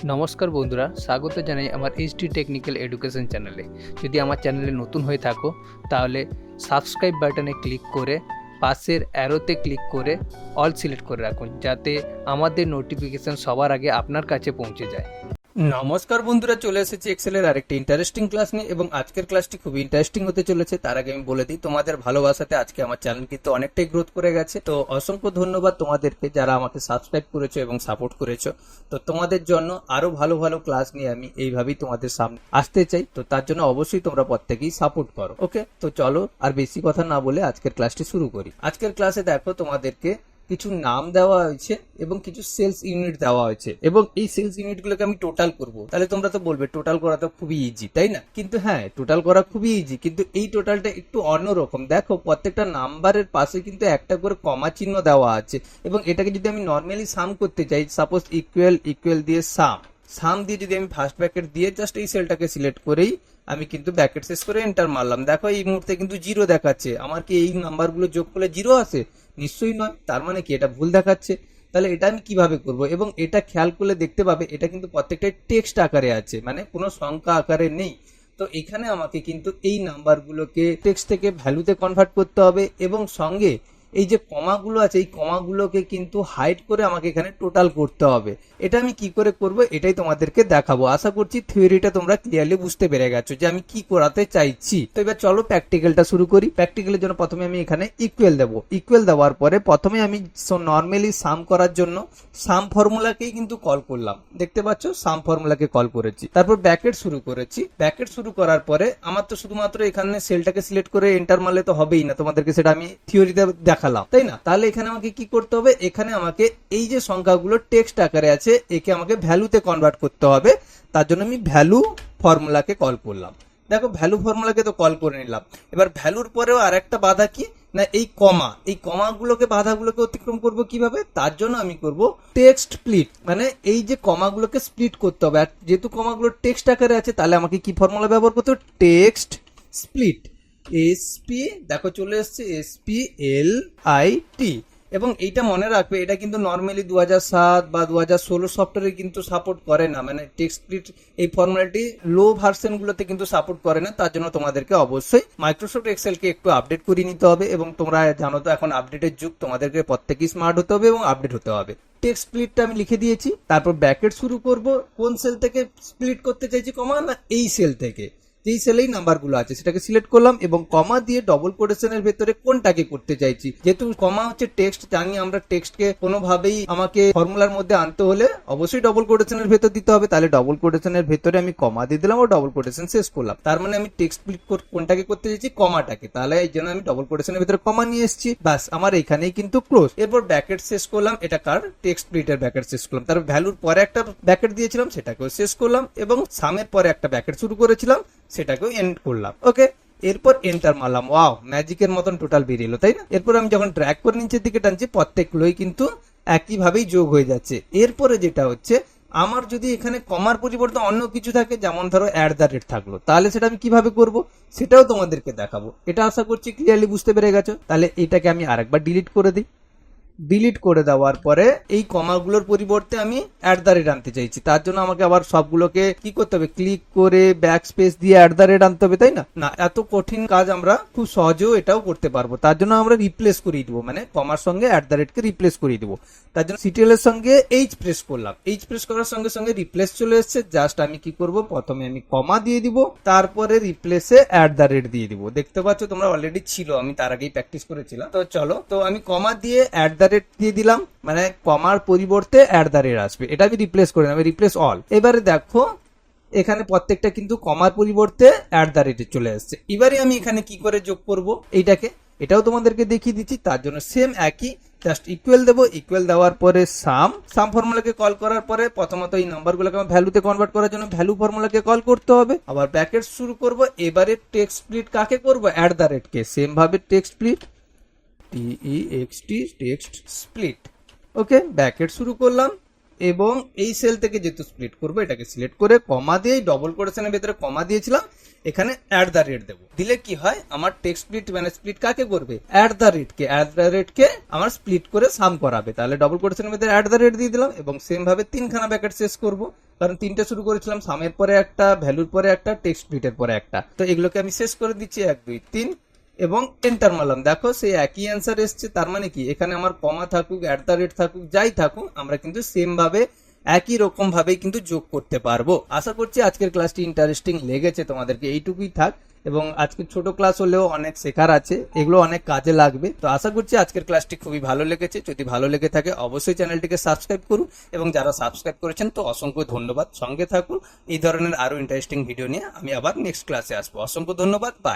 নমস্কার বন্ধুরা, স্বাগত জানাই আমার এইচডি টেকনিক্যাল এডুকেশন চ্যানেলে। যদি আমার চ্যানেলে নতুন হয়ে থাকো তাহলে সাবস্ক্রাইব বাটনে ক্লিক করে পাশের অ্যারোতে ক্লিক করে অল সিলেক্ট করে রাখুন, যাতে আমাদের নোটিফিকেশন সবার আগে আপনার কাছে পৌঁছে যায়। নমস্কার বন্ধুরা, চলে এসেছি এক্সেলের আরেকটি ইন্টারেস্টিং ক্লাস নিয়ে এবং আজকের ক্লাসটি খুবই ইন্টারেস্টিং হতে চলেছে। তার আগে আমি বলে দিই, তোমাদের ভালোবাসাতে আজকে আমার চ্যানেল কিন্তু অনেকটাই গ্রোথ করে গেছে। তো অসংখ্য ধন্যবাদ তোমাদেরকে যারা আমাকে সাবস্ক্রাইব করেছো এবং সাপোর্ট করেছো। তো তোমাদের জন্য আরো ভালো ভালো ক্লাস নিয়ে আমি এইভাবেই তোমাদের সামনে আসতে চাই। তো তার জন্য অবশ্যই তোমরা প্রত্যেকেই সাপোর্ট করো। ওকে, তো চলো আর বেশি কথা না বলে আজকের ক্লাসটি শুরু করি। আজকের ক্লাসে দেখো, তোমাদেরকে কিছু নাম দেওয়া হয়েছে এবং কিছু সেলস ইউনিট দেওয়া হয়েছে এবং এই সেলস ইউনিটগুলোকে আমি টোটাল করব। তাহলে তোমরা তো বলবে টোটাল করা তো খুবই ইজি, তাই না? কিন্তু হ্যাঁ, টোটাল করা খুবই ইজি, কিন্তু এই টোটালটা একটু অন্যরকম। দেখো, প্রত্যেকটা নাম্বারের পাশে কিন্তু একটা করে কমা চিহ্ন দেওয়া আছে এবং এটাকে যদি আমি নর্মালি সাম করতে চাই, সাপোজ ইকুয়াল ইকুয়াল দিয়ে সাম দিয়ে যদি আমি ফার্স্ট ব্র্যাকেট দিয়ে জাস্ট এই সেলটাকে সিলেক্ট করেই আমি কিন্তু ব্র্যাকেট শেষ করে এন্টার মারলাম। দেখো, এই মুহূর্তে কিন্তু জিরো দেখাচ্ছে। আমার কি এই নাম্বারগুলো যোগ করলে জিরো আসে? নিশ্চয়ই নয়। তার মানে কি এটা ভুল দেখাচ্ছে। তাহলে এটা আমি কিভাবে করব? এবং এটা খেয়াল করলে দেখতে পাবে এটা কিন্তু প্রত্যেকটাই টেক্সট আকারে আছে, মানে কোনো সংখ্যা আকারে নেই। তো এখানে আমাকে কিন্তু এই নাম্বারগুলোকে টেক্সট থেকে ভ্যালুতে কনভার্ট করতে হবে এবং সঙ্গে এই যে কমাগুলো আছে এই কমাগুলোকে কিন্তু হাইড করে আমাকে এখানে টোটাল করতে হবে। এটা আমি কি করে করব এটাই তোমাদেরকে দেখাবো। আশা করছি থিওরিটা তোমরা ক্লিয়ারলি বুঝতে পেরে গেছো যে আমি কি করাতে চাইছি। তো এবার চলো প্র্যাকটিক্যালটা শুরু করি। প্র্যাকটিক্যালের জন্য প্রথমে আমি এখানে ইকুয়াল দেবো। ইকুয়াল দেওয়ার পরে প্রথমে আমি নর্মালি সাম করার জন্য সাম ফর্মুলাকেই কিন্তু কল করলাম। দেখতে পাচ্ছ, সাম ফর্মুলাকে কল করেছি। তারপর ব্র্যাকেট শুরু করেছি। ব্র্যাকেট শুরু করার পরে আমার তো শুধুমাত্র এখানে সেলটাকে সিলেক্ট করে এন্টার মারলে তো হবেই না, তোমাদেরকে সেটা আমি থিওরিতে দেখালাম, তাই না? তাহলে এখানে আমাকে কি করতে হবে? এখানে আমাকে এই যে সংখ্যাগুলো টেক্সট আকারে আছে একে আমাকে ভ্যালুতে কনভার্ট করতে হবে। তার জন্য আমি ভ্যালু ফর্মুলাকে কল করলাম। দেখো, ভ্যালু ফর্মুলাকে তো কল করে নিলাম। এবার ভ্যালুর পরেও আর একটা বাধা কি না, এই কমা। এই কমাগুলোকে বাধাগুলোকে অতিক্রম করব কিভাবে? তার জন্য আমি করব টেক্সট স্প্লিট, মানে এই যে কমাগুলোকে স্প্লিট করতে হবে। আর যেহেতু কমাগুলো টেক্সট আকারে আছে তাহলে আমাকে কি ফর্মুলা ব্যবহার করতে হবে? Text split. এসপি, দেখো চলে এসছে SPLIT। এবং এইটা মনে রাখবে, এটা কিন্তু নর্মালি 2007 বা 2016 সফটওয়্যারে কিন্তু সাপোর্ট করে না, মানে টেক্সট স্প্লিট এই ফর্মুলাটি লো ভার্সনগুলোতে কিন্তু সাপোর্ট করে না। তার জন্য তোমাদেরকে অবশ্যই মাইক্রোসফট এক্সেলকে একটু আপডেট করে নিতে হবে এবং তোমরা জানো তো এখন আপডেটের যুগ, তোমাদেরকে প্রত্যেকেই স্মার্ট হতে হবে এবং আপডেট হতে হবে। টেক্সট স্প্লিটটা আমি লিখে দিয়েছি। তারপর ব্র্যাকেট শুরু করব। কোন সেল থেকে স্প্লিট করতে চাইছি কমা, না এই সেল থেকে, যেই সেলেই নাম্বারগুলো আছে সেটাকে সিলেক্ট করলাম এবং কমা দিয়ে ডবল কোটেশনের ভেতরে কোনটাকে করতে চাইছি। যেহেতু কমা হচ্ছে টেক্সট, জানি আমরা টেক্সটকে কোনোভাবেই আমাকে ফর্মুলার মধ্যে আনতে হলে অবশ্যই ডবল কোটেশনের ভেতর দিতে হবে। তাহলে ডবল কোটেশনের ভেতরে আমি কমা দিয়ে দিলাম ও ডবল কোটেশন শেষ করলাম। তার মানে আমি টেক্সট স্প্লিট কোনটাকে করতে চাইছি? কমাটাকে। তাহলে এই জন্য আমি ডবল কোটেশনের ভেতরে কমা নিয়ে এসেছি। বাস, আমার এখানেই কিন্তু ক্লোজ। এরপর ব্র্যাকেট শেষ করলাম। এটা কার? টেক্সট স্প্লিটের ব্র্যাকেট শেষ করলাম। তারপর ভ্যালুর পরে একটা ব্র্যাকেট দিয়েছিলাম সেটাকেও শেষ করলাম এবং সামের পরে একটা ব্র্যাকেট শুরু করেছিলাম সেটাকেও এন্ড করলাম। ওকে, এরপর এন্টার মারলাম। ওয়াও, ম্যাজিকের মতন টোটাল বেরিয়ে এলো, তাই না? এরপর আমি যখন ড্র্যাগ করে নিচের দিকে টানছি প্রত্যেকগুলোই কিন্তু একইভাবেই যোগ হয়ে যাচ্ছে। এরপরে যেটা হচ্ছে, আমার যদি এখানে কমার পরিবর্তে অন্য কিছু থাকে, যেমন ধরো @, থাকলো, তাহলে সেটা আমি কিভাবে করব সেটাও তোমাদেরকে দেখাবো। এটা আশা করছি ক্লিয়ারলি বুঝতে পেরে গেছো। তাহলে এটাকে আমি আরেকবার ডিলিট করে দিই। ডিলিট করে দেওয়ার পরে এই কমাগুলোর পরিবর্তে আমি @ আনতে চাইছি। তার জন্য আমাকে আবার সবগুলোকে কি করতে হবে? ক্লিক করে ব্যাক স্পেস দিয়ে @ আনতে হবে, তাই না? না, এত কঠিন কাজ আমরা খুব সহজেও এটাও করতে পারবো। তার জন্য আমরা রিপ্লেস করিয়ে দিব, মানে কমার সঙ্গে @ কে রিপ্লেস করিয়ে দিব। তার জন্য সিটিএল এর সঙ্গে H প্রেস করলাম। H প্রেস করার সঙ্গে সঙ্গে রিপ্লেস চলে এসেছে। জাস্ট আমি কি করব? প্রথমে আমি কমা দিয়ে দিব, তারপরে রিপ্লেসে @ দিয়ে দিব। দেখতে পাচ্ছ তোমরা অলরেডি ছিল, আমি তার আগেই প্র্যাকটিস করেছিলাম। তো চলো, তো আমি কমা দিয়ে @ দিয়ে দিলাম, মানে কমার পরিবর্তে @ আসবে। এটা আমি রিপ্লেস করে নেব, রিপ্লেস অল। এবারে দেখো এখানে প্রত্যেকটা কিন্তু কমার পরিবর্তে @ চলে আসছে। এবারে আমি এখানে কি করে যোগ করব এইটাকে, এটাও তোমাদেরকে দেখিয়ে দিচ্ছি। তার জন্য সেম একই, জাস্ট ইকুয়াল দেবো। ইকুয়াল দেওয়ার পরে সাম ফর্মুলাকে কল করার পরে প্রথমত এই নাম্বারগুলোকে আমার ভ্যালুতে কনভার্ট করার জন্য ভ্যালু ফর্মুলাকে কল করতে হবে। আবার ব্র্যাকেট শুরু করব। এবারে টেক্সট স্প্লিট কাকে করব? @ কে। সেম ভাবে text split, TEXT, text split. Okay, bracket শুরু করলাম এবং এই সেল থেকে যেহেতু স্প্লিট করবো এটাকে সিলেক্ট করে কমা দিয়ে ডবল কোটেশনের ভেতরে কমা দিয়েছিলাম, এখানে @ দেবো। দিলে কি হয়? আমার টেক্সট স্প্লিট, মানে স্প্লিট কাকে করবে? @ কে। @ কে আমার স্প্লিট করে সাম করাবে। তাহলে ডবল কোটেশনের ভেতরে @ দিয়ে দিলাম এবং সেম ভাবে 3খানা ব্র্যাকেট শেষ করব। কারণ তিনটে শুরু করেছিলাম, সামের পরে একটা, ভ্যালুর পরে একটা, টেক্সট স্প্লিটের পরে একটা। তো এগুলোকে আমি শেষ করে দিচ্ছি 1 2 3 এবং এন্টার মারলাম। দেখো সেই একই অ্যান্সার এসছে। তার মানে কি, এখানে আমার কমা থাকুক, @ থাকুক, যাই থাকুক, আমরা কিন্তু সেম ভাবে একই রকম ভাবেই কিন্তু যোগ করতে পারবো। আশা করছি আজকের ক্লাসটি ইন্টারেস্টিং লেগেছে তোমাদেরকে। এইটুকুই থাক, এবং আজকের ছোট ক্লাস হলেও অনেক শেখার আছে, এগুলো অনেক কাজে লাগবে। তো আশা করছি আজকের ক্লাসটি খুবই ভালো লেগেছে। যদি ভালো লেগে থাকে অবশ্যই চ্যানেলটিকে সাবস্ক্রাইব করুন, এবং যারা সাবস্ক্রাইব করেছেন তো অসংখ্য ধন্যবাদ। সঙ্গে থাকুন, এই ধরনের আরো ইন্টারেস্টিং ভিডিও নিয়ে আমি আবার নেক্সট ক্লাসে আসবো। অসংখ্য ধন্যবাদ, বাই।